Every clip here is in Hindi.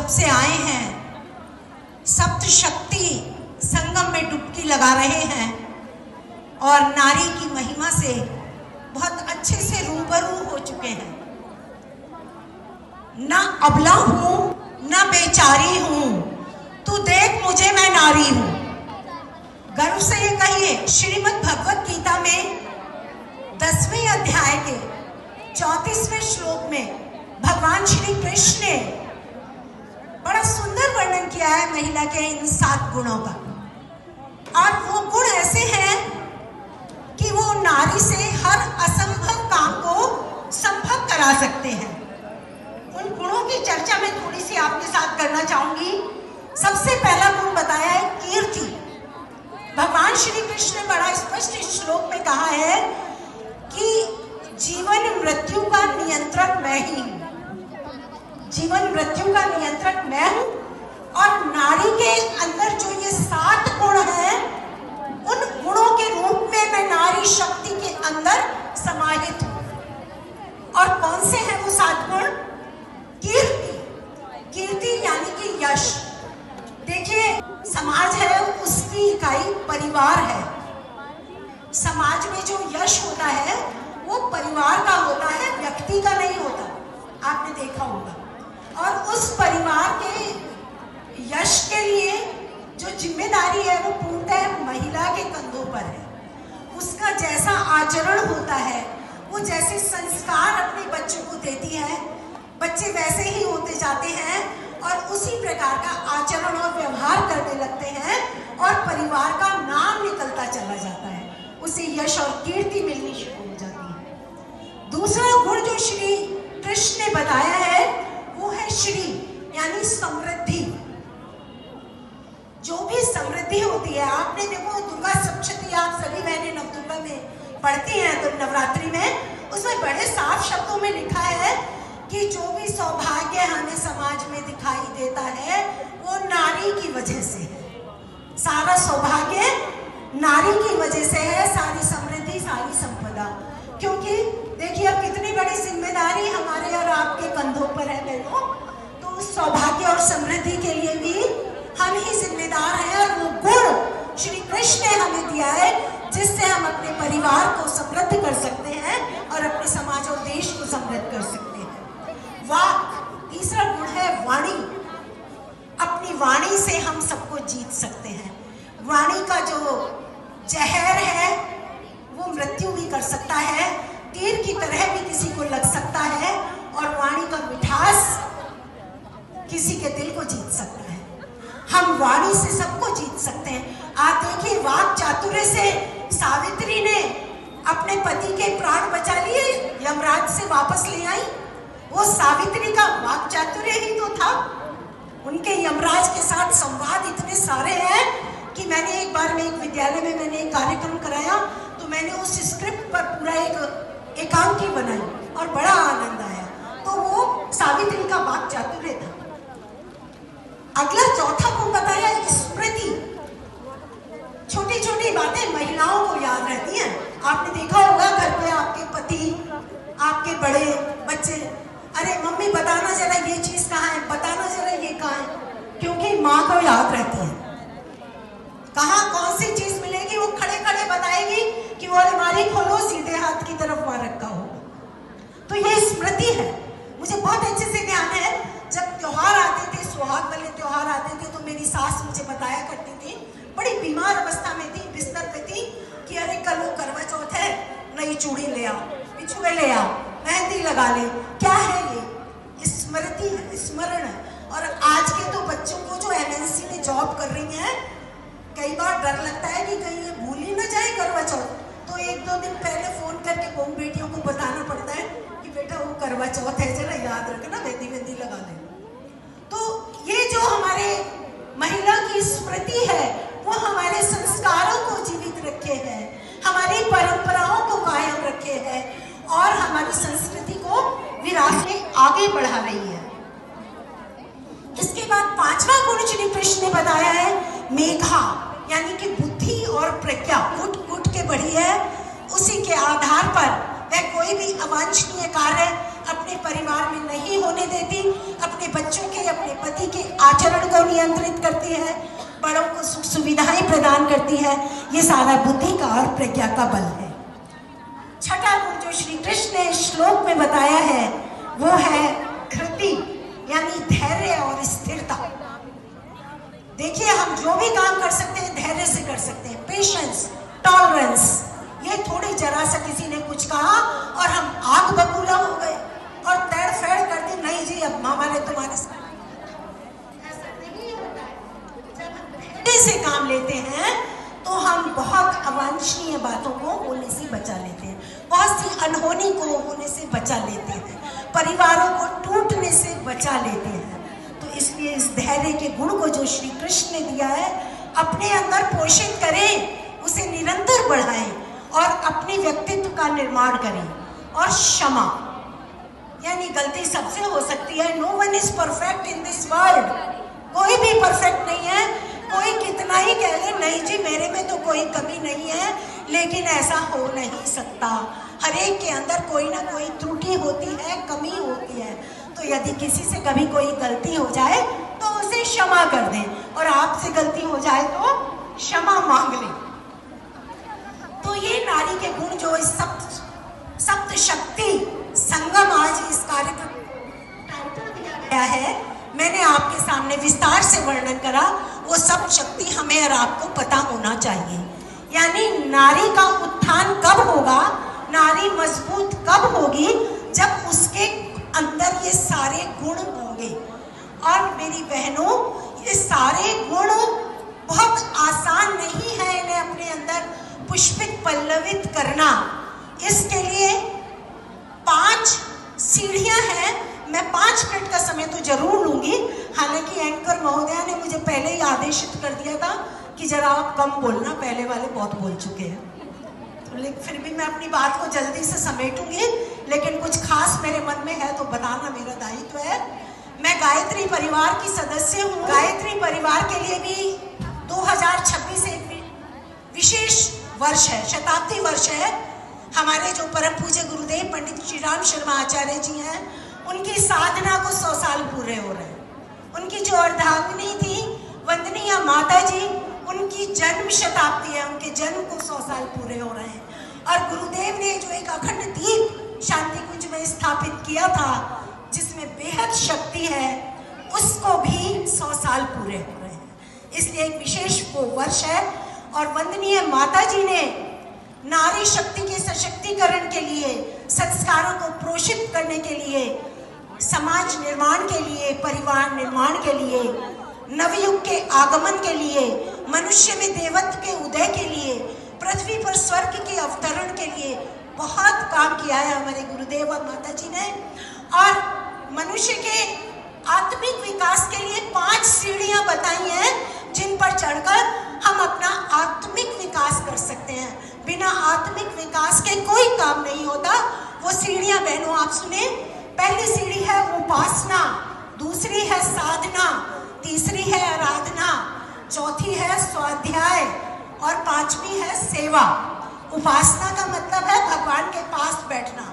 जब से आए हैं सप्त शक्ति संगम में डुबकी लगा रहे हैं और नारी की महिमा से बहुत अच्छे से रूबरू हो चुके हैं। ना अबला हूं ना बेचारी हूं, तू देख मुझे मैं नारी हूं। गर्व से ये कहिए, श्रीमद् भगवत गीता में 10वें अध्याय के 34वें श्लोक में भगवान श्री कृष्ण ने बड़ा सुंदर वर्णन किया है महिला के इन 7 गुणों का। और वो गुण ऐसे हैं कि वो नारी से हर असंभव काम को संभव करा सकते हैं। उन गुणों की चर्चा मैं थोड़ी सी आपके साथ करना चाहूंगी। सबसे पहला गुण बताया है कीर्ति। भगवान श्री कृष्ण ने बड़ा स्पष्ट इस श्लोक में कहा है कि जीवन मृत्यु का नियंत्रक मैं ही हूं। जीवन मृत्यु का नियंत्रक मैं हूं। और नारी के अंदर जो ये 7 गुण हैं, उन गुणों के रूप में मैं नारी शक्ति के अंदर समाहित हूं। और कौन से हैं वो 7 गुण? कीर्ति। कीर्ति यानी कि यश। देखिए, समाज है उसकी इकाई परिवार है। समाज में जो यश होता है वो परिवार का होता है, व्यक्ति का नहीं होता। आपने देखा होगा। और उस परिवार के यश के लिए जो जिम्मेदारी है वो पूर्णतः महिला के कंधों पर है। उसका जैसा आचरण होता है, वो जैसे संस्कार अपने बच्चों को देती है, बच्चे वैसे ही होते जाते हैं और उसी प्रकार का आचरण और व्यवहार करने लगते हैं और परिवार का नाम निकलता चला जाता है। उसे यश और कीर्ति मिलनी शुरू हो जाती है। दूसरा गुण जो श्री कृष्ण ने बताया है वो है श्री, यानी समृद्धि। जो भी समृद्धि होती है, आपने देखो दुर्गा सप्तशती आप सभी बहनें नवदुर्गा में पढ़ती हैं तो नवरात्रि में उसमें बड़े साफ शब्दों में लिखा है कि जो भी सौभाग्य हमें समाज में दिखाई देता है वो नारी की वजह से है। सारा सौभाग्य नारी की वजह से है, सारी समृद्धि, सारी संपदा। क्योंकि देखिए अब कितनी बड़ी जिम्मेदारी हमारे और आपके कंधों पर है बहनों। तो उस सौभाग्य और समृद्धि के लिए भी हम ही जिम्मेदार हैं। और वो गुण श्री कृष्ण ने हमें दिया है जिससे हम अपने परिवार को समृद्ध कर सकते हैं और अपने समाज और देश को समृद्ध कर सकते हैं। वाक, तीसरा गुण है वाणी। अपनी वाणी से हम सबको जीत सकते हैं। वाणी का जो जहर है वो मृत्यु भी कर सकता है, तीर की तरह भी किसी को लग सकता है। और वाणी का मिठास किसी के दिल को जीत सकता है। हम वाणी से सबको जीत सकते हैं। आप देखिए, वाक चातुर्य से सावित्री ने अपने पति के प्राण बचा लिए, यमराज से वापस ले आई। वो सावित्री का वाक चातुर्य ही तो था। उनके यमराज के साथ संवाद इतने सारे हैं कि मैंने एक बार में एक विद्यालय में मैंने एक कार्यक्रम कराया तो मैंने उस स्क्रिप्ट पर पूरा एक एकांकी बनाई और बड़ा आनंद आया। तो वो सावित्री का वाक चातुर्य था। अगला चौथा गुण बताया स्मृति। छोटी छोटी बातें महिलाओं को याद रहती हैं। आपने देखा होगा घर पे आपके पति, आपके बड़े बच्चे, अरे मम्मी बताना जरा ये चीज कहाँ है, बताना जरा ये कहाँ है। क्योंकि माँ को याद रहती है। कहाँ कौन सी चीज मिलेगी वो खड़े खड़े बताएगी कि वो अलमारी खोलो, सीधे हाथ की तरफ वहां रखा होगा। तो ये स्मृति है। मुझे बहुत अच्छे से ध्यान है, जब त्योहार आते थे, सुहाग वाले त्योहार आते थे तो मेरी सास मुझे बताया करती थी, बड़ी बीमार अवस्था में थी, बिस्तर पे थी, कि अरे कल वो करवा चौथ है, नई चूड़ी ले आओ, बिछुए ले आओ, मेहंदी लगा ले। क्या है ये? स्मृति है, स्मरण है। और आज के तो बच्चों को जो MNC में जॉब कर रही हैं, कई बार डर लगता है कि कहीं ये भूल ही न जाए करवा चौथ। तो 1-2 दिन पहले फोन करके बहू बेटियों को बताना पड़ता है कि बेटा वो करवा चौथ है, जरा याद रखना, मेहंदी लगा दे। तो ये जो हमारे महिला की स्मृति है वो हमारे संस्कारों को जीवित रखे है, हमारी परंपराओं को कायम रखे है और हमारी संस्कृति को विरासत में आगे बढ़ा रही है। इसके बाद 5वां गुण श्री कृष्ण ने बताया है मेघा, यानी कि बुद्धि और प्रज्ञा उठ उठ के बढ़ी है। उसी के आधार पर वह कोई भी अवांछनीय कार्य अपने परिवार में नहीं होने देती, अपने बच्चों के, अपने पति के नियंत्रित करती है, बड़ों को सुख सुविधाएं प्रदान करती है। ये सारा बुद्धि का और प्रज्ञा का बल है। छठा गुण जो श्री कृष्ण ने श्लोक में बताया है वो है धृति, यानी धैर्य और स्थिरता। देखिए, हम जो भी काम कर सकते हैं धैर्य से कर सकते हैं। Patience, tolerance. ये थोड़ी जरा सा किसी ने कुछ कहा और हम आग बबूला हो गए और तैर फैड़ कर दी, नहीं जी अब हमारे तुम्हारे साथ। ऐसा नहीं होता है। जब हम धैर्य से काम लेते हैं तो हम बहुत अवांछनीय बातों को होने से बचा लेते हैं, बहुत सी अनहोनी को होने से बचा लेते हैं, परिवारों को टूटने से बचा लेते हैं। तो इसलिए इस धैर्य के गुण को जो श्री कृष्ण ने दिया है अपने अंदर पोषित करें, उसे निरंतर बढ़ाएं और अपने व्यक्तित्व का निर्माण करें। और क्षमा, यानी गलती सबसे हो सकती है। No one is perfect in this world. कोई भी परफेक्ट नहीं है। कोई कितना ही कह ले नहीं जी मेरे में तो कोई कमी नहीं है, लेकिन ऐसा हो नहीं सकता। हर एक के अंदर कोई ना कोई त्रुटि होती है, कमी होती है। तो यदि किसी से कभी कोई गलती हो जाए तो उसे क्षमा कर दें, और आपसे गलती हो जाए तो क्षमा मांग लें। तो ये नारी के गुण जो इस सप्त शक्ति संगम आज इस कार्यक्रम टाइटल दिया गया है, मैंने आपके सामने विस्तार से वर्णन करा। वो सब शक्ति हमें और आपको पता होना चाहिए। यानी नारी का उत्थान कब होगा, नारी मजबूत कब होगी, जब उसके अंदर ये सारे गुण होंगे। और मेरी बहनों, ये सारे गुण बहुत आसान नहीं है इन्हें अपने अंदर पुष्पित पल्लवित करना। इसके लिए 5 सीढ़ियां हैं। मैं 5 मिनट का समय तो जरूर लूंगी। हालांकि एंकर महोदया ने मुझे पहले ही आदेशित कर दिया था कि जरा आप कम बोलना, पहले वाले बहुत बोल चुके हैं। तो लेकिन फिर भी मैं अपनी बात को जल्दी से समेटूंगी, लेकिन कुछ खास मेरे मन में है तो बताना मेरा दायित्व है। मैं गायत्री परिवार की सदस्य हूँ। गायत्री परिवार के लिए भी 2026 एक विशेष वर्ष है, शताब्दी वर्ष है। हमारे जो परम पूज्य गुरुदेव पंडित श्री राम शर्मा आचार्य जी हैं, उनकी साधना को 100 साल पूरे हो रहे हैं। उनकी जो अर्धांगिनी थी वंदनीय माता जी, उनकी जन्म शताब्दी है, उनके जन्म को 100 साल पूरे हो रहे हैं। और गुरुदेव ने जो एक अखंड दीप शांति कुंज में स्थापित किया था, जिसमें बेहद शक्ति है, उसको भी 100 साल पूरे हो रहे हैं। इसलिए एक विशेष वो वर्ष है। और वंदनीय माता जी ने नारी शक्ति के सशक्तिकरण के लिए, संस्कारों को पोषित करने के लिए, समाज निर्माण के लिए, परिवार निर्माण के लिए, नवयुग के आगमन के लिए, मनुष्य में देवत्व के उदय के लिए, पृथ्वी पर स्वर्ग के अवतरण के लिए बहुत काम किया है हमारे गुरुदेव और माता जी ने। और मनुष्य के आत्मिक विकास के लिए 5 सीढ़ियां बताई हैं, जिन पर चढ़कर हम अपना आत्मिक विकास कर सकते हैं। बिना आत्मिक विकास के कोई काम नहीं होता। वो सीढ़ियां बहनों आप सुने। पहली सीढ़ी है उपासना, दूसरी है साधना, तीसरी है आराधना, चौथी है स्वाध्याय और 5वीं है सेवा। उपासना का मतलब है भगवान के पास बैठना।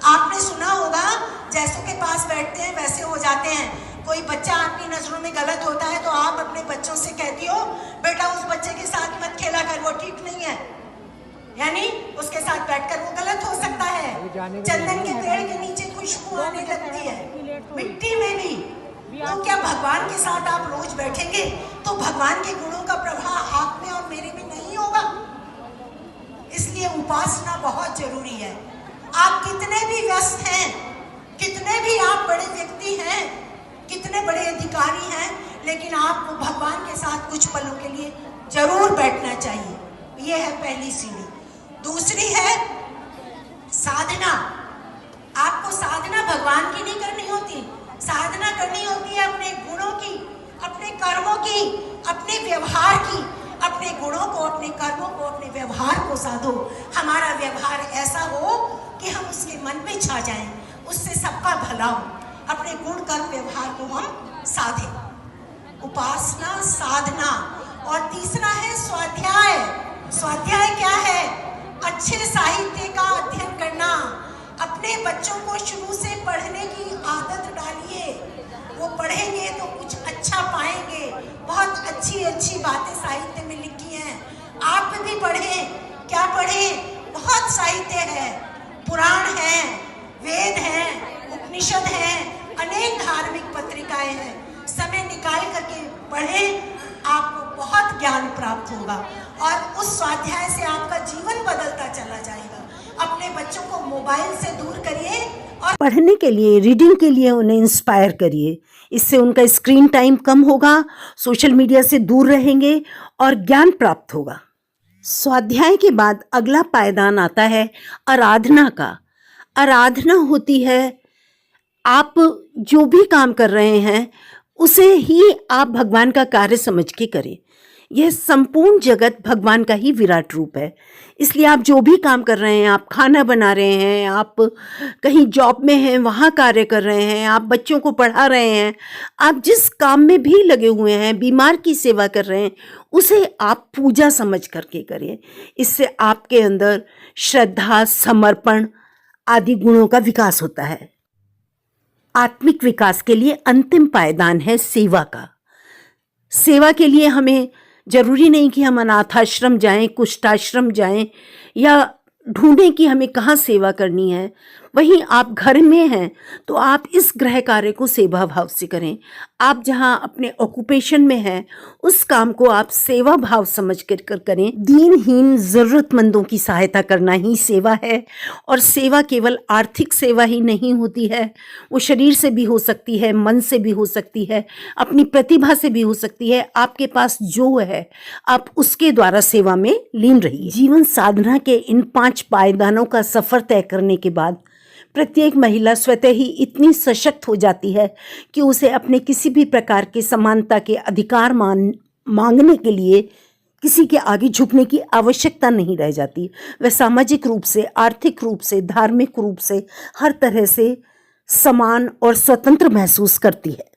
आपने सुना होगा, जैसों के पास बैठते हैं वैसे हो जाते हैं। कोई बच्चा आपकी नजरों में गलत होता है तो आप अपने बच्चों से कहती हो बेटा उस बच्चे के साथ मत खेला कर, वो ठीक नहीं है। यानी उसके साथ बैठकर वो गलत हो सकता है। चंदन के पेड़ के नीचे खुशबू आने लगती है, मिट्टी में भी। तो क्या भगवान के साथ आप रोज बैठेंगे तो भगवान के गुणों का प्रभाव आप में और मेरे में नहीं होगा? इसलिए उपासना बहुत जरूरी है। आप कितने भी व्यस्त हैं, कितने भी आप बड़े व्यक्ति हैं, कितने बड़े अधिकारी हैं, लेकिन आपको भगवान के साथ कुछ पलों के लिए जरूर बैठना चाहिए। यह है पहली सीढ़ी। दूसरी है साधना। आपको साधना भगवान की नहीं करनी होती, साधना करनी होती है अपने गुणों की, अपने कर्मों की, अपने व्यवहार की। अपने गुणों को, अपने कर्मों को, अपने व्यवहार को साधो। हमारा व्यवहार ऐसा हो कि हम उसके मन में छा जाएं, उससे सबका भला हो। अपने गुण कर्म व्यवहार को हम साधें। उपासना, साधना। और तीसरा है स्वाध्याय। स्वाध्याय क्या है? अच्छे साहित्य का अध्ययन करना। अपने बच्चों को शुरू से पढ़ने की आदत डालिए। वो पढ़ेंगे तो कुछ अच्छा पाएंगे, अच्छी बातें साहित्य में लिखी हैं, आप भी पढ़ें। क्या पढ़ें? बहुत साहित्य है, पुराण है, वेद हैं, उपनिषद हैं, अनेक धार्मिक पत्रिकाएं हैं। समय निकाल करके पढ़ें, आपको बहुत ज्ञान प्राप्त होगा और उस स्वाध्याय से आपका जीवन बदलता चला जाएगा। अपने बच्चों को मोबाइल से दूर करिए और पढ़ने के लिए, रीडिंग के लिए उन्हें इंस्पायर करिए। इससे उनका स्क्रीन टाइम कम होगा, सोशल मीडिया से दूर रहेंगे और ज्ञान प्राप्त होगा। स्वाध्याय के बाद अगला पायदान आता है आराधना का। आराधना होती है, आप जो भी काम कर रहे हैं उसे ही आप भगवान का कार्य समझ के करें। यह संपूर्ण जगत भगवान का ही विराट रूप है। इसलिए आप जो भी काम कर रहे हैं, आप खाना बना रहे हैं, आप कहीं जॉब में हैं वहाँ कार्य कर रहे हैं, आप बच्चों को पढ़ा रहे हैं, आप जिस काम में भी लगे हुए हैं, बीमार की सेवा कर रहे हैं, उसे आप पूजा समझ करके करें। इससे आपके अंदर श्रद्धा, समर्पण आदि गुणों का विकास होता है। आत्मिक विकास के लिए अंतिम पायदान है सेवा का। सेवा के लिए हमें जरूरी नहीं कि हम अनाथाश्रम जाएं, कुष्ठाश्रम जाएं या ढूंढें कि हमें कहाँ सेवा करनी है। वहीं आप घर में हैं तो आप इस गृह कार्य को सेवा भाव से करें। आप जहाँ अपने ऑक्यूपेशन में हैं उस काम को आप सेवा भाव समझ कर करें। दीनहीन ज़रूरतमंदों की सहायता करना ही सेवा है। और सेवा केवल आर्थिक सेवा ही नहीं होती है, वो शरीर से भी हो सकती है, मन से भी हो सकती है, अपनी प्रतिभा से भी हो सकती है। आपके पास जो है आप उसके द्वारा सेवा में लीन रहिए। जीवन साधना के इन 5 पायदानों का सफ़र तय करने के बाद प्रत्येक महिला स्वतः ही इतनी सशक्त हो जाती है कि उसे अपने किसी भी प्रकार के समानता के अधिकार मांगने के लिए किसी के आगे झुकने की आवश्यकता नहीं रह जाती। वह सामाजिक रूप से, आर्थिक रूप से, धार्मिक रूप से हर तरह से समान और स्वतंत्र महसूस करती है।